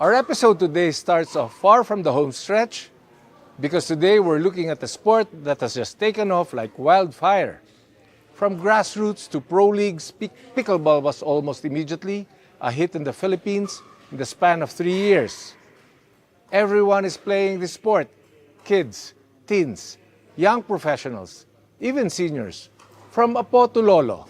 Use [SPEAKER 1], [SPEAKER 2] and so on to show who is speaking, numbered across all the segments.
[SPEAKER 1] Our episode today starts off far from the home stretch because today we're looking at a sport that has just taken off like wildfire. From grassroots to pro leagues, pickleball was almost immediately a hit in the Philippines in the span of 3 years. Everyone is playing this sport. Kids, teens, young professionals, even seniors, from Apo to Lolo.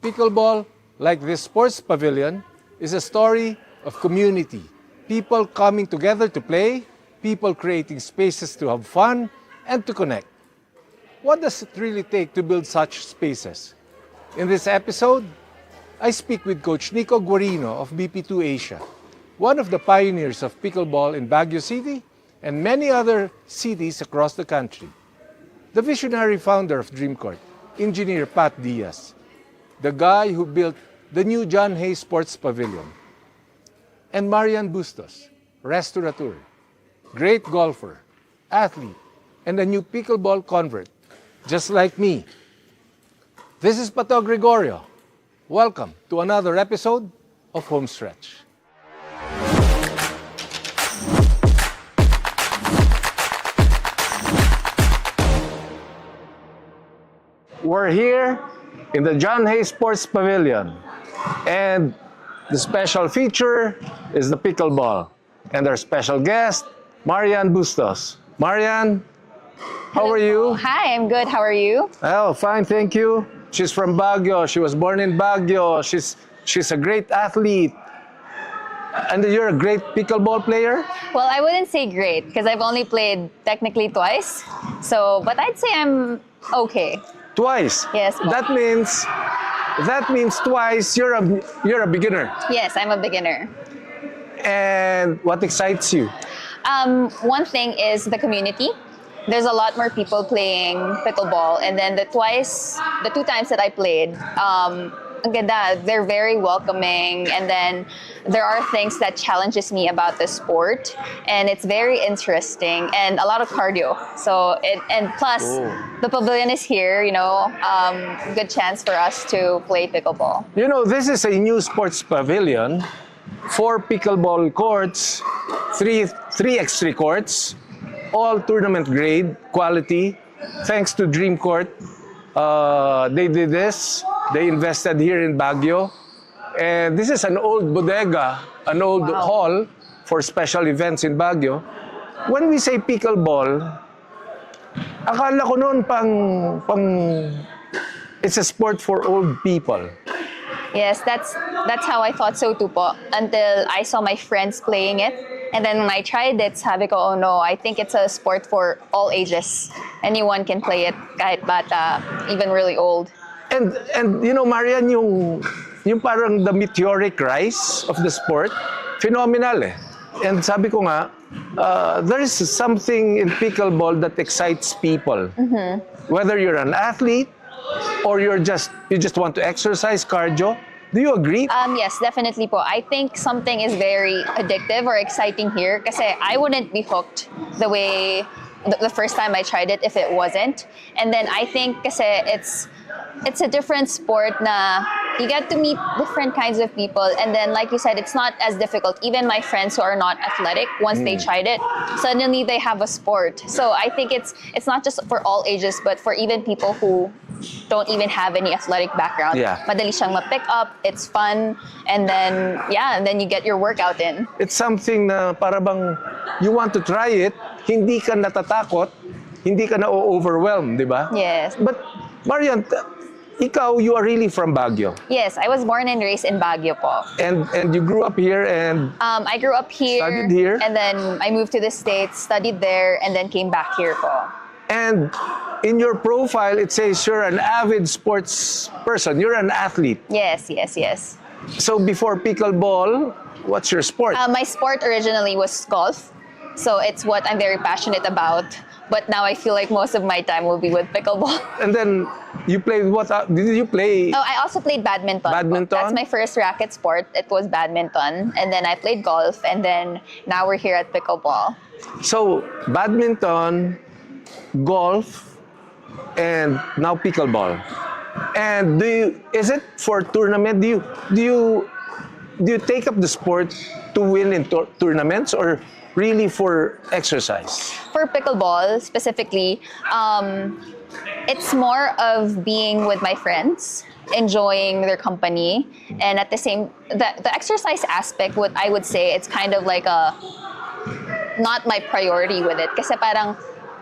[SPEAKER 1] Pickleball, like this sports pavilion, is a story of community. People coming together to play, people creating spaces to have fun and to connect. What does it really take to build such spaces? In this episode, I speak with Coach Nico Guarino of BP2 Asia, one of the pioneers of pickleball in Baguio City and many other cities across the country. The visionary founder of DREAMCOURT, Engineer Pat Diaz, the guy who built the new John Hay Sports Pavilion. And Marianne Bustos, restaurateur, great golfer, athlete, and a new pickleball convert, just like me. This is Pató Gregorio. Welcome to another episode of HOMESTRETCH. We're here in the John Hay Sports Pavilion, and the special feature is the pickleball. And our special guest, Marianne Bustos. Marianne, how are you?
[SPEAKER 2] Hi, I'm good. How are you?
[SPEAKER 1] Oh, fine, thank you. She's from Baguio. She was born in Baguio. She's a great athlete. And you're a great pickleball player?
[SPEAKER 2] Well, I wouldn't say great because I've only played technically twice. But I'd say I'm okay.
[SPEAKER 1] Twice?
[SPEAKER 2] Yes.
[SPEAKER 1] That means twice you're a beginner.
[SPEAKER 2] Yes, I'm a beginner.
[SPEAKER 1] And what excites you?
[SPEAKER 2] One thing is the community. There's a lot more people playing pickleball, and then the 2 times that I played, ang ganda, they're very welcoming, and then there are things that challenges me about the sport, and it's very interesting and a lot of cardio. And plus the pavilion is here, good chance for us to play pickleball.
[SPEAKER 1] You know, this is a new sports pavilion, 4 pickleball courts, 3 x3 courts, all tournament grade quality. Thanks to DREAMCOURT, they did this. They invested here in Baguio. And this is an old bodega, an old hall for special events in Baguio. When we say pickleball, akala ko noon it's a sport for old people.
[SPEAKER 2] Yes, that's how I thought so too po, until I saw my friends playing it. And then when I tried it, sabi ko, oh no, I think it's a sport for all ages. Anyone can play it, kahit bata, even really old.
[SPEAKER 1] And you know, Marian, yung parang the meteoric rise of the sport, phenomenal eh. And sabi ko nga, there is something in pickleball that excites people. Mm-hmm. Whether you're an athlete or you just want to exercise, cardio. Do you agree?
[SPEAKER 2] Yes, definitely po. I think something is very addictive or exciting here kasi I wouldn't be hooked the way the first time I tried it if it wasn't. And then I think kasi it's a different sport na you get to meet different kinds of people, and then like you said, it's not as difficult. Even my friends who are not athletic, once they tried it, suddenly they have a sport. So I think it's not just for all ages, but for even people who don't even have any athletic background.
[SPEAKER 1] Yeah.
[SPEAKER 2] Madali siyang ma-pick up, it's fun, and then you get your workout in.
[SPEAKER 1] It's something na para bang you want to try it, hindi ka natatakot, hindi ka na-overwhelmed, di ba?
[SPEAKER 2] Yes.
[SPEAKER 1] But Marian, ikaw, you are really from Baguio.
[SPEAKER 2] Yes, I was born and raised in Baguio po.
[SPEAKER 1] And you grew up here and
[SPEAKER 2] I grew up here.
[SPEAKER 1] Studied here?
[SPEAKER 2] And then I moved to the States, studied there, and then came back here po.
[SPEAKER 1] And in your profile, it says you're an avid sports person. You're an athlete.
[SPEAKER 2] Yes.
[SPEAKER 1] So before pickleball, what's your sport?
[SPEAKER 2] My sport originally was golf. So it's what I'm very passionate about. But now I feel like most of my time will be with pickleball.
[SPEAKER 1] And then you played what? Did you play?
[SPEAKER 2] Oh, I also played badminton.
[SPEAKER 1] Badminton?
[SPEAKER 2] That's my first racket sport. It was badminton. And then I played golf. And then now we're here at pickleball.
[SPEAKER 1] So badminton, golf, and now pickleball. And is it for tournament? Do you do you take up the sport to win in tournaments or really for exercise?
[SPEAKER 2] For pickleball specifically, it's more of being with my friends, enjoying their company, and at the same, the exercise aspect, what I would say, it's kind of like a, not my priority with it. Kasi parang,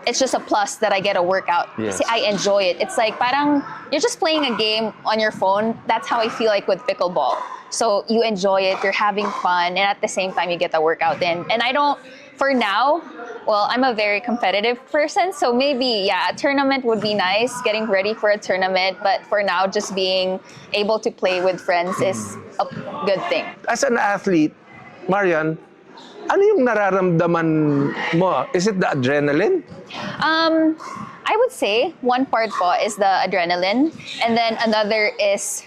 [SPEAKER 2] it's just a plus that I get a workout.
[SPEAKER 1] Yes.
[SPEAKER 2] Kasi I enjoy it. It's like parang, you're just playing a game on your phone. That's how I feel like with pickleball. So you enjoy it, you're having fun, and at the same time you get the workout in. And I don't, for now, well, I'm a very competitive person, so maybe, yeah, a tournament would be nice, getting ready for a tournament, but for now, just being able to play with friends is a good thing.
[SPEAKER 1] As an athlete, Marian, ano yung nararamdaman mo? Is it the adrenaline?
[SPEAKER 2] I would say one part po is the adrenaline, and then another is,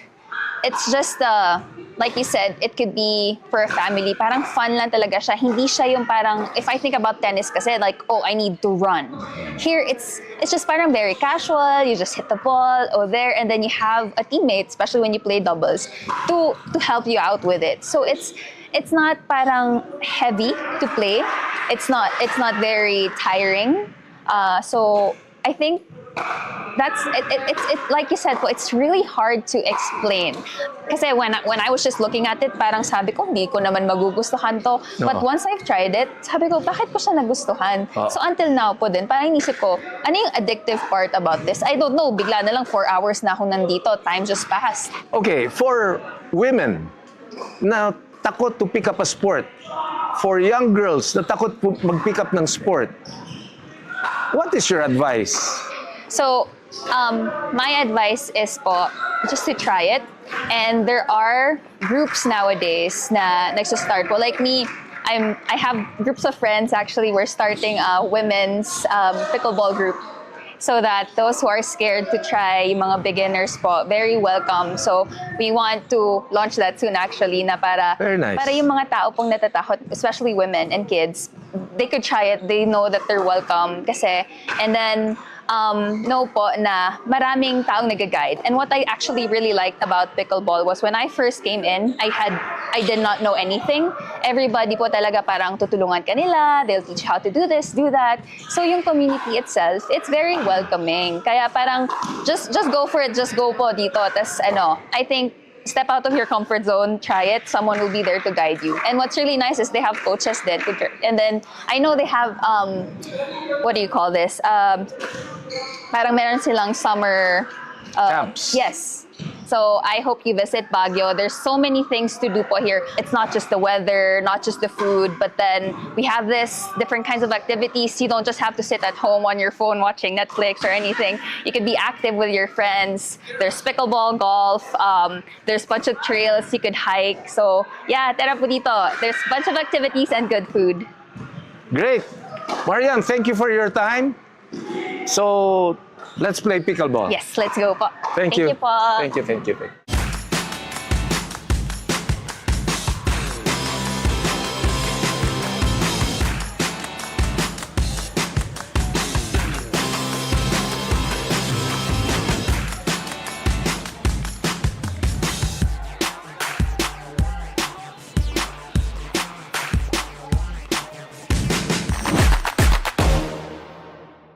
[SPEAKER 2] it's just the, like you said, it could be for a family. Parang fun lang talaga siya. Hindi siya yung parang, if I think about tennis kasi, like, oh, I need to run. Here, it's just parang very casual. You just hit the ball, there, and then you have a teammate, especially when you play doubles, to help you out with it. So it's not parang heavy to play. It's not very tiring. So I think that's it, like you said po, it's really hard to explain. Kasi when I was just looking at it, parang sabi ko, hindi ko naman magugustuhan to.
[SPEAKER 1] No.
[SPEAKER 2] But once I've tried it, sabi ko, bakit ko siya nagustuhan? So until now po din, parang inisip ko, ano yung addictive part about this? I don't know, bigla na lang 4 hours na ako nandito. Time just passed.
[SPEAKER 1] Okay, for women na takot to pick up a sport, for young girls na takot mag-pick up ng sport, what is your advice?
[SPEAKER 2] So, my advice is po, just to try it. And there are groups nowadays na nagsastart po. Like me, I have groups of friends actually. We're starting a women's pickleball group. So that those who are scared to try, yung mga beginners po, very welcome. So we want to launch that soon actually, na para,
[SPEAKER 1] Very nice.
[SPEAKER 2] para yung mga tao pong natatakot, especially women and kids, they could try it. They know that they're welcome. Kasi, and then, know po na maraming taong nag-guide. And what I actually really liked about pickleball was when I first came in, I did not know anything. Everybody po talaga parang tutulungan ka nila, they'll teach you how to do this, do that. So yung community itself, it's very welcoming. Kaya parang just go for it, just go po dito. Tas I think step out of your comfort zone, try it. Someone will be there to guide you. And what's really nice is they have coaches then. And then I know they have, what do you call this? Parang meron silang summer
[SPEAKER 1] camps.
[SPEAKER 2] Yes. So I hope you visit Baguio. There's so many things to do po here. It's not just the weather, not just the food, but then we have this different kinds of activities. You don't just have to sit at home on your phone watching Netflix or anything. You could be active with your friends. There's pickleball, golf. There's a bunch of trails you could hike. So yeah, tara po dito. There's a bunch of activities and good food.
[SPEAKER 1] Great. Marian, thank you for your time. So, let's play pickleball.
[SPEAKER 2] Yes, let's go po.
[SPEAKER 1] Thank you.
[SPEAKER 2] po.
[SPEAKER 1] Thank you, thank you.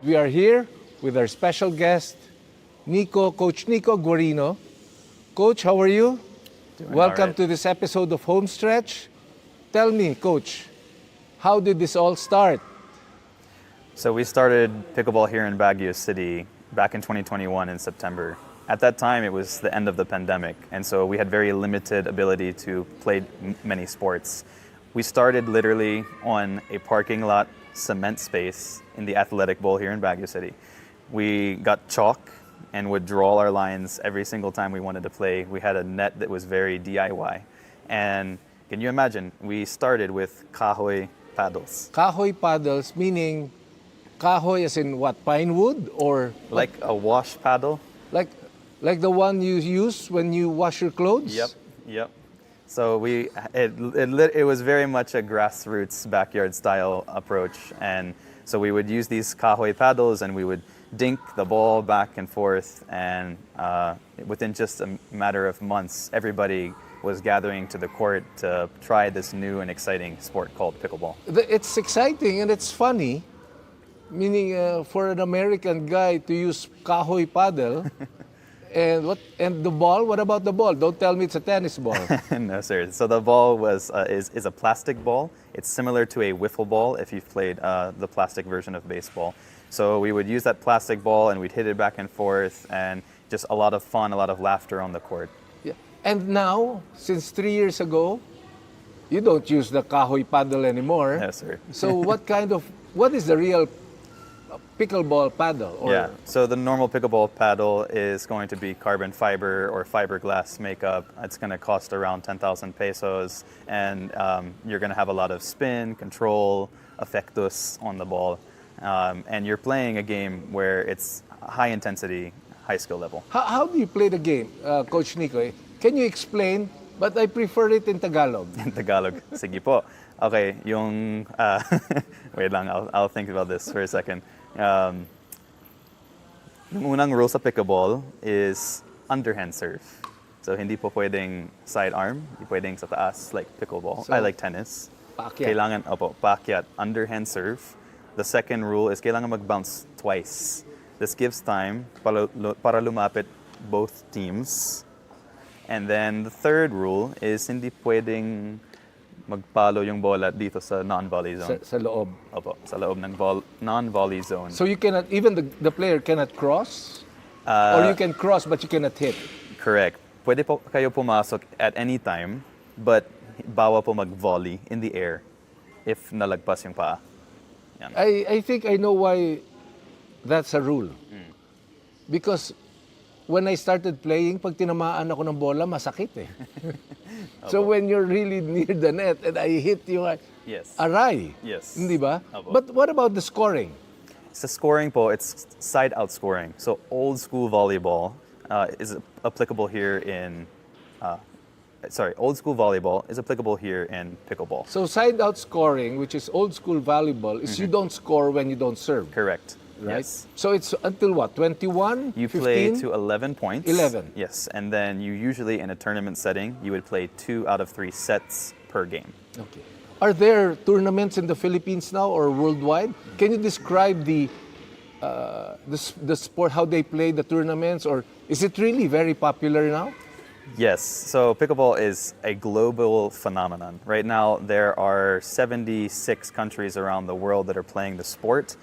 [SPEAKER 1] We are here with our special guest, Niko, Coach Nico Guarino. Coach, how are you? Welcome
[SPEAKER 3] right.
[SPEAKER 1] to this episode of Homestretch. Tell me, Coach, how did this all start?
[SPEAKER 3] So we started pickleball here in Baguio City back in 2021 in September. At that time, it was the end of the pandemic, and so we had very limited ability to play many sports. We started literally on a parking lot cement space in the athletic bowl here in Baguio City. We got chalk and would draw our lines every single time we wanted to play. We had a net that was very DIY. And can you imagine, we started with kahoy paddles.
[SPEAKER 1] Kahoy paddles, meaning kahoy as in what, pine wood or?
[SPEAKER 3] Like a wash paddle.
[SPEAKER 1] Like the one you use when you wash your clothes?
[SPEAKER 3] Yep. So it was very much a grassroots backyard style approach, and so we would use these kahoy paddles and we would dink the ball back and forth, and within just a matter of months, everybody was gathering to the court to try this new and exciting sport called pickleball.
[SPEAKER 1] It's exciting and it's funny, meaning for an American guy to use kahoy paddle. And the ball? What about the ball? Don't tell me it's a tennis ball.
[SPEAKER 3] No, sir. So the ball is a plastic ball. It's similar to a wiffle ball if you've played the plastic version of baseball. So we would use that plastic ball and we'd hit it back and forth, and just a lot of fun, a lot of laughter on the court.
[SPEAKER 1] Yeah. And now, since 3 years ago, you don't use the kahoy paddle anymore.
[SPEAKER 3] Yes, sir.
[SPEAKER 1] So what is the real pickleball paddle?
[SPEAKER 3] Yeah, so the normal pickleball paddle is going to be carbon fiber or fiberglass makeup. It's going to cost around 10,000 pesos, and you're going to have a lot of spin, control, effectus on the ball. And you're playing a game where it's high intensity, high skill level.
[SPEAKER 1] How do you play the game, Coach Nico? Can you explain? But I prefer it in Tagalog.
[SPEAKER 3] In Tagalog. Sige po. Okay, yung... wait lang, I'll think about this for a second. Yung unang rule sa pickleball is underhand serve. So hindi po pwedeng sidearm, hindi pwedeng sa taas like pickleball.
[SPEAKER 1] So,
[SPEAKER 3] I like tennis.
[SPEAKER 1] Paakyat.
[SPEAKER 3] Kailangan, paakyat, underhand serve. The second rule is kailangan mag-bounce twice. This gives time para lumapit both teams. And then the third rule is hindi pwedeng magpalo yung bola dito sa non-volley zone.
[SPEAKER 1] Sa loob.
[SPEAKER 3] Opo, sa loob ng non-volley zone.
[SPEAKER 1] So you cannot, even the player cannot cross? Or you can cross but you cannot hit?
[SPEAKER 3] Correct. Pwede po kayo pumasok at any time, but bawal po mag-volley in the air if nalagpas yung paa. Yan.
[SPEAKER 1] I think I know why that's a rule. Because when I started playing, pag tinamaan ako ng bola, masakit eh. So when you're really near the net and I hit you,
[SPEAKER 3] Yes.
[SPEAKER 1] aray.
[SPEAKER 3] Yes.
[SPEAKER 1] Hindi ba?
[SPEAKER 3] Opo.
[SPEAKER 1] But what about the scoring?
[SPEAKER 3] Sa scoring po, it's side-out scoring. So old school volleyball is applicable here in... old school volleyball is applicable here in pickleball.
[SPEAKER 1] So side-out scoring, which is old school volleyball, is you don't score when you don't serve.
[SPEAKER 3] Correct.
[SPEAKER 1] Right?
[SPEAKER 3] Yes.
[SPEAKER 1] So it's until what, 21,
[SPEAKER 3] You
[SPEAKER 1] 15?
[SPEAKER 3] play to 11 points.
[SPEAKER 1] 11.
[SPEAKER 3] Yes, and then you usually, in a tournament setting, you would play 2 out of 3 sets per game.
[SPEAKER 1] Okay. Are there tournaments in the Philippines now or worldwide? Can you describe the sport, how they play the tournaments, or is it really very popular now?
[SPEAKER 3] Yes, so pickleball is a global phenomenon. Right now, there are 76 countries around the world that are playing the sport.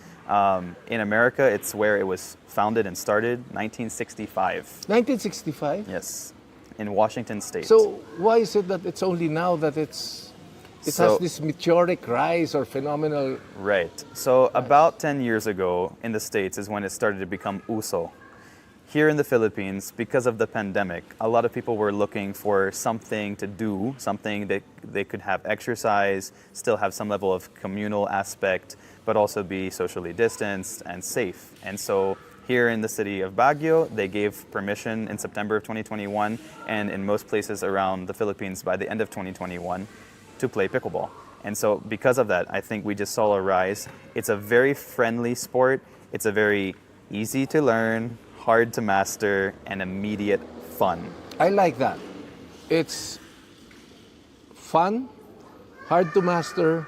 [SPEAKER 3] In America, it's where it was founded and started, 1965.
[SPEAKER 1] 1965?
[SPEAKER 3] Yes, in Washington State.
[SPEAKER 1] So why is it that it's only now that it has this meteoric rise or phenomenal?
[SPEAKER 3] Right. So about 10 years ago in the States is when it started to become uso. Here in the Philippines, because of the pandemic, a lot of people were looking for something to do, something that they could have exercise, still have some level of communal aspect, but also be socially distanced and safe. And so here in the city of Baguio, they gave permission in September of 2021, and in most places around the Philippines by the end of 2021, to play pickleball. And so because of that, I think we just saw a rise. It's a very friendly sport. It's a very easy to learn, hard to master, and immediate fun.
[SPEAKER 1] I like that. It's fun, hard to master,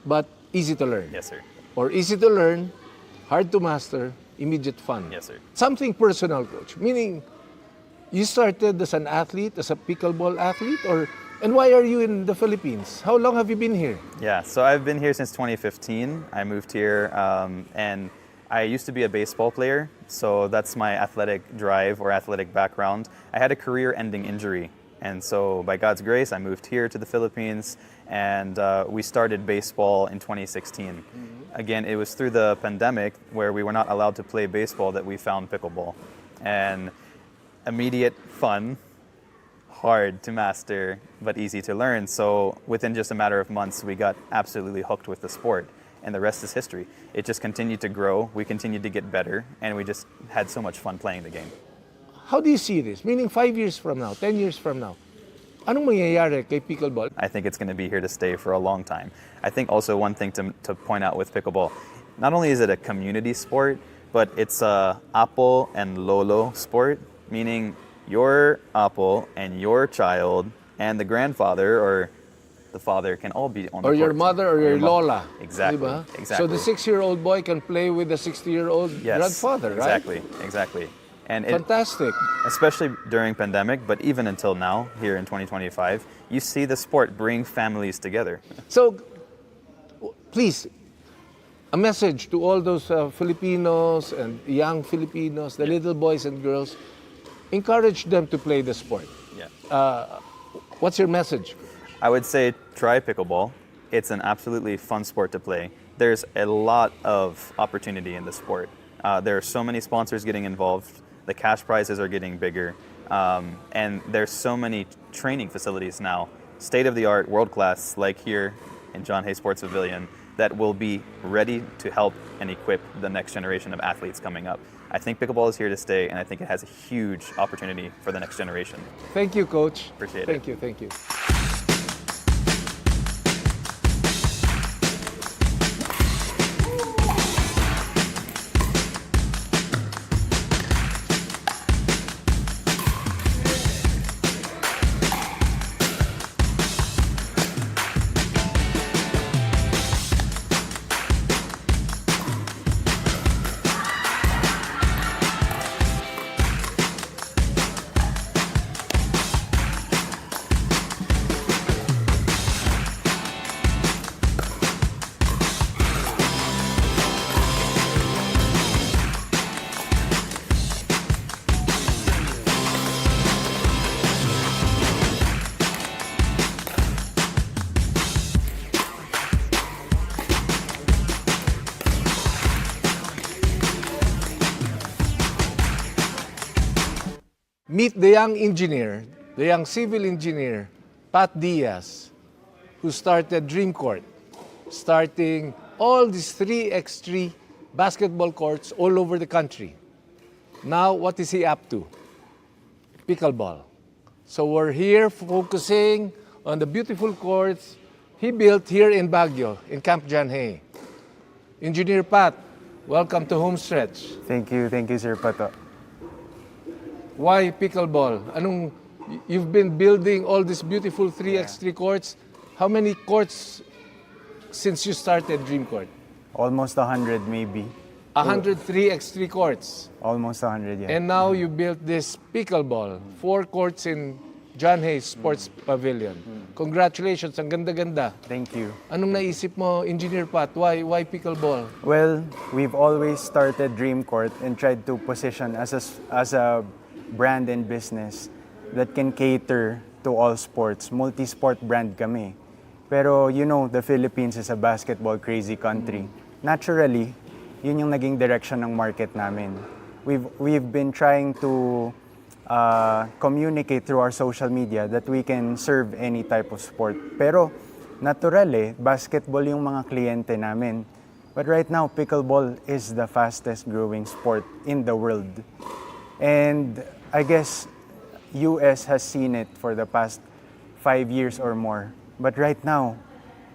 [SPEAKER 1] but easy to learn.
[SPEAKER 3] Yes, sir.
[SPEAKER 1] Or easy to learn, hard to master, immediate fun.
[SPEAKER 3] Yes, sir.
[SPEAKER 1] Something personal, Coach. Meaning, you started as an athlete, as a pickleball athlete, and why are you in the Philippines? How long have you been here?
[SPEAKER 3] Yeah, so I've been here since 2015. I moved here, and I used to be a baseball player, so that's my athletic drive or athletic background. I had a career-ending injury, and so by God's grace, I moved here to the Philippines, and we started baseball in 2016. Again, it was through the pandemic where we were not allowed to play baseball that we found pickleball. And immediate fun, hard to master, but easy to learn. So within just a matter of months, we got absolutely hooked with the sport. And the rest is history. It just continued to grow, we continued to get better, and we just had so much fun playing the game.
[SPEAKER 1] How do you see this? Meaning 5 years from now, 10 years from now, anong mangyayari kay pickleball?
[SPEAKER 3] I think it's going to be here to stay for a long time. I think also one thing to point out with pickleball, not only is it a community sport, but it's a apo and lolo sport, meaning your apo and your child and the grandfather or the father can all be on the
[SPEAKER 1] Or
[SPEAKER 3] court.
[SPEAKER 1] your mother or your lola.
[SPEAKER 3] Exactly.
[SPEAKER 1] Diba?
[SPEAKER 3] Exactly.
[SPEAKER 1] So the 6-year-old boy can play with the 60-year-old
[SPEAKER 3] Yes,
[SPEAKER 1] grandfather, right?
[SPEAKER 3] Exactly. And it,
[SPEAKER 1] Fantastic.
[SPEAKER 3] especially during pandemic, but even until now, here in 2025, you see the sport bring families together.
[SPEAKER 1] So, please, a message to all those Filipinos and young Filipinos, the little boys and girls, encourage them to play the sport.
[SPEAKER 3] Yeah.
[SPEAKER 1] What's your message?
[SPEAKER 3] I would say try pickleball. It's an absolutely fun sport to play. There's a lot of opportunity in the sport. There are so many sponsors getting involved. The cash prizes are getting bigger. And there's so many training facilities now, state-of-the-art, world-class, like here in John Hay Sports Pavilion, that will be ready to help and equip the next generation of athletes coming up. I think pickleball is here to stay, and I think it has a huge opportunity for the next generation.
[SPEAKER 1] Thank you, Coach.
[SPEAKER 3] Appreciate it.
[SPEAKER 1] Thank you. Meet the young engineer, the young civil engineer, Pat Diaz, who started DREAMCOURT, starting all these 3x3 basketball courts all over the country. Now, what is he up to? Pickleball. So we're here focusing on the beautiful courts he built here in Baguio, in Camp John Hay. Engineer Pat, welcome to HOMESTRETCH.
[SPEAKER 4] Thank you, Sir Pató.
[SPEAKER 1] Why pickleball? You've been building all these beautiful 3x3 courts. How many courts since you started DREAMCOURT?
[SPEAKER 4] Almost 100 maybe.
[SPEAKER 1] 100 3x3 courts.
[SPEAKER 4] Almost 100, yeah.
[SPEAKER 1] And now you built this pickleball, 4 courts in John Hay Sports Pavilion. Congratulations, ang ganda-ganda.
[SPEAKER 4] Thank you.
[SPEAKER 1] Anong naisip mo, Engineer Pat? Why pickleball?
[SPEAKER 4] Well, we've always started DREAMCOURT and tried to position as a brand and business that can cater to all sports. Multi-sport brand kami. Pero you know, the Philippines is a basketball crazy country. Naturally, yun yung naging direction ng market namin. We've been trying to communicate through our social media that we can serve any type of sport. Pero naturally, basketball yung mga kliyente namin. But right now, pickleball is the fastest growing sport in the world. And I guess US has seen it for the past 5 years or more. But right now,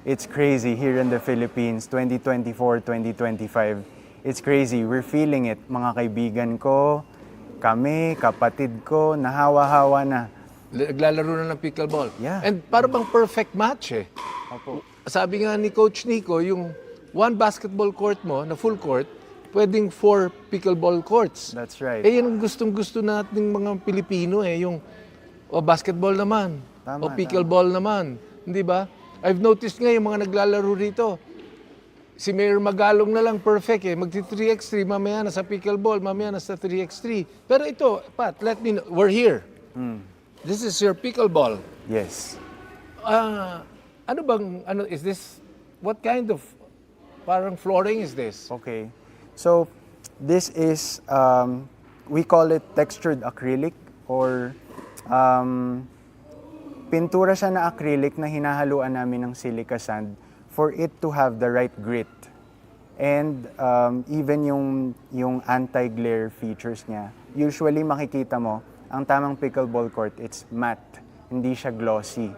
[SPEAKER 4] it's crazy here in the Philippines, 2024, 2025. It's crazy. We're feeling it. Mga kaibigan ko, kami, kapatid ko, nahawa-hawa na.
[SPEAKER 1] Naglalaro na ng pickleball.
[SPEAKER 4] Yeah.
[SPEAKER 1] And para bang perfect match eh.
[SPEAKER 4] Opo.
[SPEAKER 1] Sabi nga ni Coach Nico, yung one basketball court mo, na full court, pwedeng 4 pickleball courts.
[SPEAKER 4] That's right.
[SPEAKER 1] Eh, yan ang gustong-gusto nating mga Pilipino eh, yung basketball naman,
[SPEAKER 4] Tama,
[SPEAKER 1] pickleball naman, hindi ba? I've noticed nga yung mga naglalaro rito. Si Mayor Magalong na lang perfect eh, magti-3x3, mamaya nasa pickleball, mamaya nasa 3x3. Pero ito, Pat, let me know, we're here. This is your pickleball.
[SPEAKER 4] Yes.
[SPEAKER 1] Is this, what kind of, parang flooring is this?
[SPEAKER 4] Okay. So, this is, we call it textured acrylic or pintura siya na acrylic na hinahaluan namin ng silica sand for it to have the right grit. And even yung anti-glare features niya, usually makikita mo, ang tamang pickleball court, it's matte, hindi siya glossy.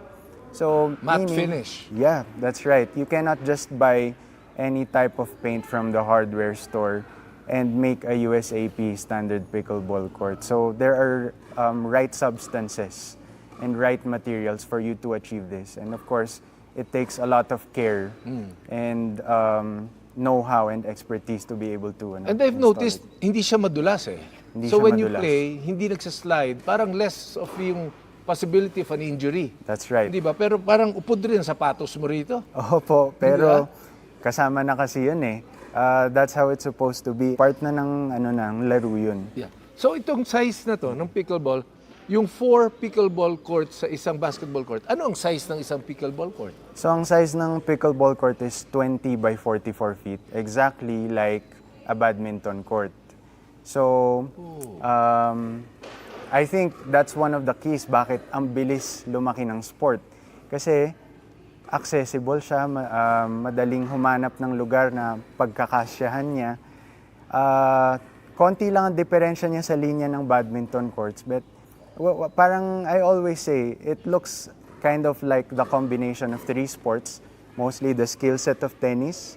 [SPEAKER 4] So,
[SPEAKER 1] Matte finish.
[SPEAKER 4] Yeah, that's right. You cannot just buy any type of paint from the hardware store and make a USAP standard pickleball court. So there are right substances and right materials for you to achieve this. And of course, it takes a lot of care and know-how and expertise to be able to
[SPEAKER 1] And I've
[SPEAKER 4] install
[SPEAKER 1] noticed,
[SPEAKER 4] it.
[SPEAKER 1] hindi siya madulas eh.
[SPEAKER 4] Hindi
[SPEAKER 1] So
[SPEAKER 4] siya
[SPEAKER 1] when you
[SPEAKER 4] madulas.
[SPEAKER 1] play, hindi nagsaslide, parang less of yung possibility of an injury.
[SPEAKER 4] That's right.
[SPEAKER 1] Hindi ba? Pero parang upod rin ang sapatos mo rito.
[SPEAKER 4] Opo, pero kasama na kasi yun eh. That's how it's supposed to be. Part na ng, ng laro yun.
[SPEAKER 1] Yeah. So itong size na to ng pickleball, yung 4 pickleball courts sa isang basketball court, ano ang size ng isang pickleball court?
[SPEAKER 4] So ang size ng pickleball court is 20 by 44 feet, exactly like a badminton court. So I think that's one of the keys bakit ang bilis lumaki ng sport. Kasi accessible siya, madaling humanap ng lugar na pagkakasyahan niya. Konti lang ang diferensya niya sa linya ng badminton courts, but parang I always say, it looks kind of like the combination of 3 sports, mostly the skill set of tennis,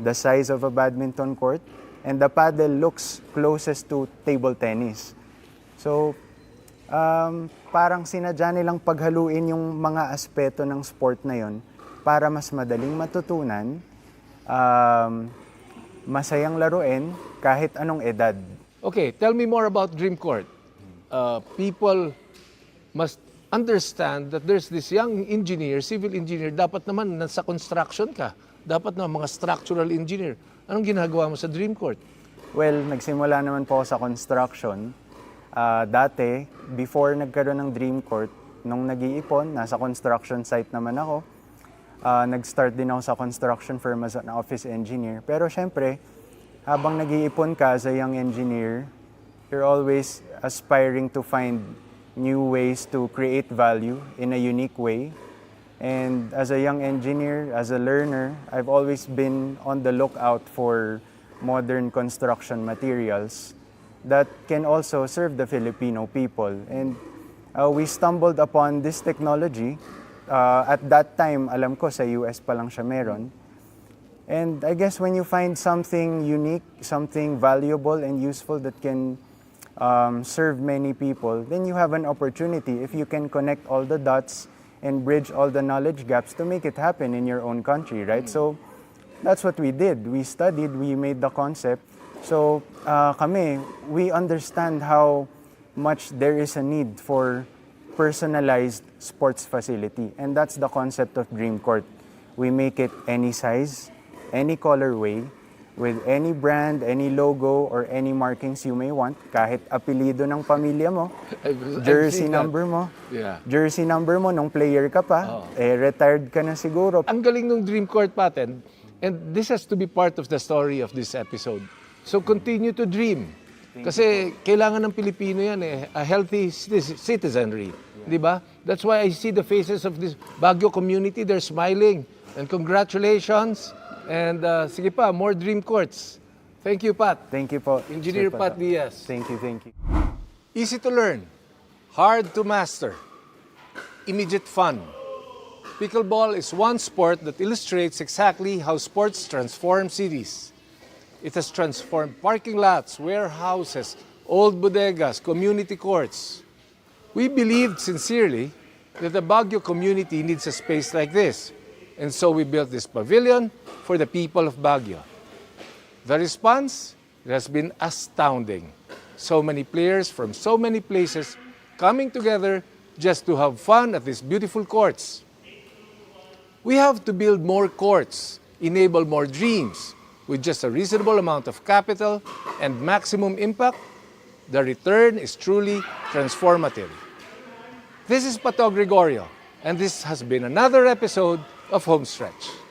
[SPEAKER 4] the size of a badminton court, and the paddle looks closest to table tennis. So, parang sinadya nilang paghaluin yung mga aspeto ng sport na yon para mas madaling matutunan, masayang laruin kahit anong edad.
[SPEAKER 1] Okay, tell me more about DREAMCOURT. People must understand that there's this young engineer, civil engineer, dapat naman nasa construction ka. Dapat naman mga structural engineer. Anong ginagawa mo sa DREAMCOURT?
[SPEAKER 4] Well, nagsimula naman po ako sa construction. Dati, before nagkaroon ng DREAMCOURT, nung nag-iipon, nasa construction site naman ako. Nag-start din ako sa construction firm as an office engineer. Pero syempre, habang nag-iipon ka as a young engineer, you're always aspiring to find new ways to create value in a unique way. And as a young engineer, as a learner, I've always been on the lookout for modern construction materials that can also serve the Filipino people. And we stumbled upon this technology. At that time, alam ko sa US pa lang siya meron. And I guess when you find something unique, something valuable and useful that can serve many people, then you have an opportunity if you can connect all the dots and bridge all the knowledge gaps to make it happen in your own country, right? So that's what we did. We studied, we made the concept. So kami, we understand how much there is a need for personalized sports facility. And that's the concept of DREAMCOURT. We make it any size, any colorway, with any brand, any logo, or any markings you may want. Kahit apelido ng pamilya mo, jersey number mo, jersey number mo nung player ka pa, retired ka na siguro.
[SPEAKER 1] Ang galing ng DREAMCOURT patent, and this has to be part of the story of this episode. So continue to dream. Kasi kailangan ng Pilipino yan a healthy citizenry. Di ba? That's why I see the faces of this Baguio community, they're smiling. And congratulations. And sige pa, more DREAMCOURTs. Thank you, Pat.
[SPEAKER 4] Thank you po.
[SPEAKER 1] Engineer
[SPEAKER 4] Sir
[SPEAKER 1] Pat
[SPEAKER 4] Pato.
[SPEAKER 1] Diaz.
[SPEAKER 4] Thank you, thank you.
[SPEAKER 1] Easy to learn, hard to master, immediate fun. Pickleball is one sport that illustrates exactly how sports transform cities. It has transformed parking lots, warehouses, old bodegas, community courts. We believed sincerely that the Baguio community needs a space like this, and so we built this pavilion for the people of Baguio. The response has been astounding. So many players from so many places coming together just to have fun at these beautiful courts. We have to build more courts, enable more dreams. With just a reasonable amount of capital and maximum impact, the return is truly transformative. This is Pató Gregorio, and this has been another episode of HOMESTRETCH.